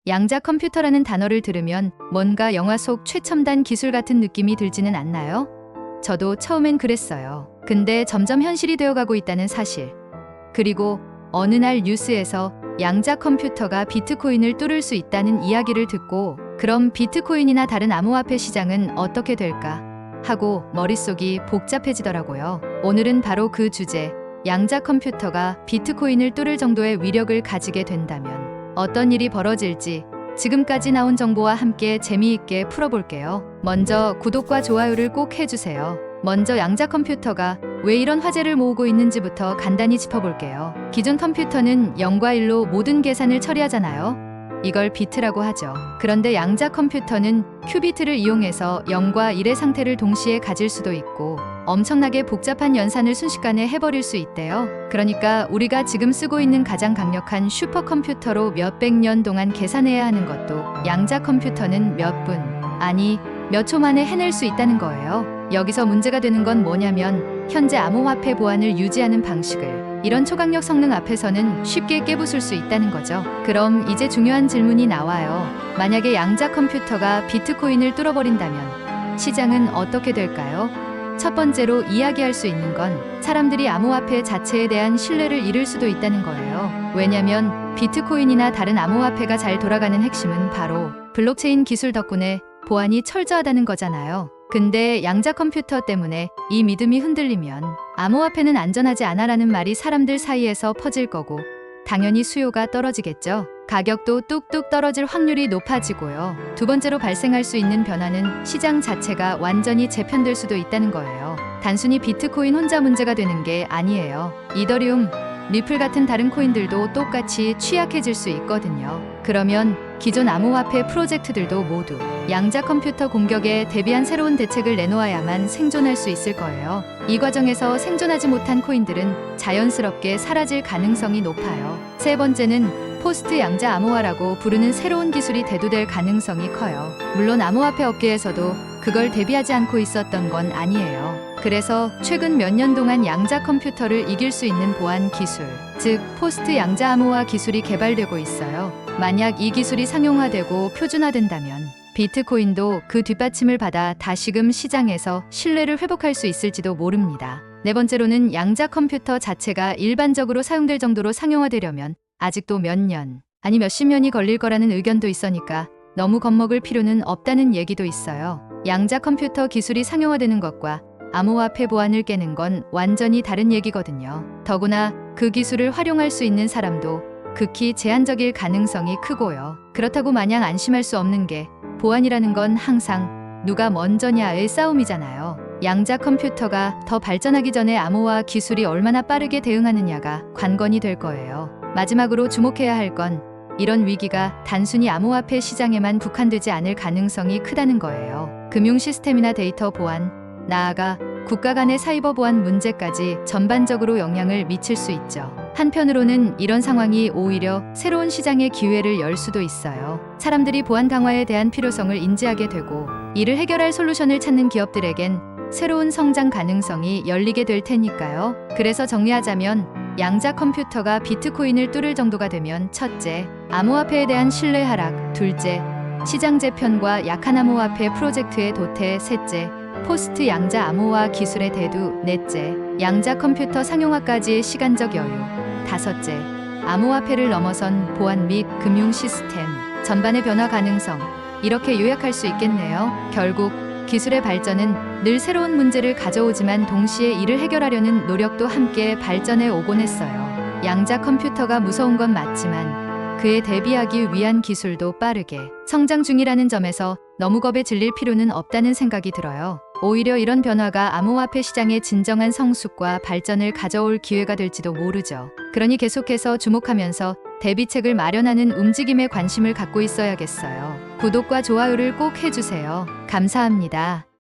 양자 컴퓨터라는 단어를 들으면 뭔가 영화 속 최첨단 기술 같은 느낌이 들지는 않나요? 저도 처음엔 그랬어요. 근데 점점 현실이 되어가고 있다는 사실. 그리고 어느 날 뉴스에서 양자 컴퓨터가 비트코인을 뚫을 수 있다는 이야기를 듣고 그럼 비트코인이나 다른 암호화폐 시장은 어떻게 될까 하고 머릿속이 복잡해지더라고요. 오늘은 바로 그 주제, 양자 컴퓨터가 비트코인을 뚫을 정도의 위력을 가지게 된다면 어떤 일이 벌어질지 지금까지 나온 정보와 함께 재미있게 풀어볼게요. 먼저 구독과 좋아요를 꼭 해주세요. 먼저 양자 컴퓨터가 왜 이런 화제를 모으고 있는지부터 간단히 짚어볼게요. 기존 컴퓨터는 0과 1로 모든 계산을 처리하잖아요. 이걸 비트라고 하죠. 그런데 양자 컴퓨터는 큐비트를 이용해서 0과 1의 상태를 동시에 가질 수도 있고 엄청나게 복잡한 연산을 순식간에 해버릴 수 있대요. 그러니까 우리가 지금 쓰고 있는 가장 강력한 슈퍼컴퓨터로 몇백 년 동안 계산해야 하는 것도 양자 컴퓨터는 몇 분, 아니 몇 초 만에 해낼 수 있다는 거예요. 여기서 문제가 되는 건 뭐냐면 현재 암호화폐 보안을 유지하는 방식을 이런 초강력 성능 앞에서는 쉽게 깨부술 수 있다는 거죠. 그럼 이제 중요한 질문이 나와요. 만약에 양자 컴퓨터가 비트코인을 뚫어버린다면 시장은 어떻게 될까요? 첫 번째로 이야기할 수 있는 건 사람들이 암호화폐 자체에 대한 신뢰를 잃을 수도 있다는 거예요. 왜냐면 비트코인이나 다른 암호화폐가 잘 돌아가는 핵심은 바로 블록체인 기술 덕분에 보안이 철저하다는 거잖아요. 근데 양자 컴퓨터 때문에 이 믿음이 흔들리면 암호화폐는 안전하지 않아라는 말이 사람들 사이에서 퍼질 거고 당연히 수요가 떨어지겠죠. 가격도 뚝뚝 떨어질 확률이 높아지고요. 두 번째로 발생할 수 있는 변화는 시장 자체가 완전히 재편될 수도 있다는 거예요. 단순히 비트코인 혼자 문제가 되는 게 아니에요. 이더리움, 리플 같은 다른 코인들도 똑같이 취약해질 수 있거든요. 그러면 기존 암호화폐 프로젝트들도 모두 양자 컴퓨터 공격에 대비한 새로운 대책을 내놓아야만 생존할 수 있을 거예요. 이 과정에서 생존하지 못한 코인들은 자연스럽게 사라질 가능성이 높아요. 세 번째는 포스트 양자 암호화라고 부르는 새로운 기술이 대두될 가능성이 커요. 물론 암호화폐 업계에서도 그걸 대비하지 않고 있었던 건 아니에요. 그래서 최근 몇 년 동안 양자 컴퓨터를 이길 수 있는 보안 기술, 즉 포스트 양자 암호화 기술이 개발되고 있어요. 만약 이 기술이 상용화되고 표준화된다면 비트코인도 그 뒷받침을 받아 다시금 시장에서 신뢰를 회복할 수 있을지도 모릅니다. 네 번째로는 양자 컴퓨터 자체가 일반적으로 사용될 정도로 상용화되려면 아직도 몇 년, 아니 몇십 년이 걸릴 거라는 의견도 있으니까 너무 겁먹을 필요는 없다는 얘기도 있어요. 양자 컴퓨터 기술이 상용화되는 것과 암호화폐 보안을 깨는 건 완전히 다른 얘기거든요. 더구나 그 기술을 활용할 수 있는 사람도 극히 제한적일 가능성이 크고요. 그렇다고 마냥 안심할 수 없는 게 보안이라는 건 항상 누가 먼저냐의 싸움이잖아요. 양자 컴퓨터가 더 발전하기 전에 암호화 기술이 얼마나 빠르게 대응하느냐가 관건이 될 거예요. 마지막으로 주목해야 할 건 이런 위기가 단순히 암호화폐 시장에만 국한되지 않을 가능성이 크다는 거예요. 금융 시스템이나 데이터 보안, 나아가 국가 간의 사이버 보안 문제까지 전반적으로 영향을 미칠 수 있죠. 한편으로는 이런 상황이 오히려 새로운 시장의 기회를 열 수도 있어요. 사람들이 보안 강화에 대한 필요성을 인지하게 되고 이를 해결할 솔루션을 찾는 기업들에겐 새로운 성장 가능성이 열리게 될 테니까요. 그래서 정리하자면 양자 컴퓨터가 비트코인을 뚫을 정도가 되면 첫째, 암호화폐에 대한 신뢰 하락, 둘째, 시장 재편과 약한 암호화폐 프로젝트의 도태, 셋째, 포스트 양자 암호화 기술의 대두, 넷째, 양자 컴퓨터 상용화까지의 시간적 여유, 다섯째, 암호화폐를 넘어선 보안 및 금융 시스템 전반의 변화 가능성, 이렇게 요약할 수 있겠네요. 결국 기술의 발전은 늘 새로운 문제를 가져오지만 동시에 이를 해결하려는 노력도 함께 발전해 오곤 했어요. 양자 컴퓨터가 무서운 건 맞지만 그에 대비하기 위한 기술도 빠르게 성장 중이라는 점에서 너무 겁에 질릴 필요는 없다는 생각이 들어요. 오히려 이런 변화가 암호화폐 시장의 진정한 성숙과 발전을 가져올 기회가 될지도 모르죠. 그러니 계속해서 주목하면서 대비책을 마련하는 움직임에 관심을 갖고 있어야겠어요. 구독과 좋아요를 꼭 해주세요. 감사합니다.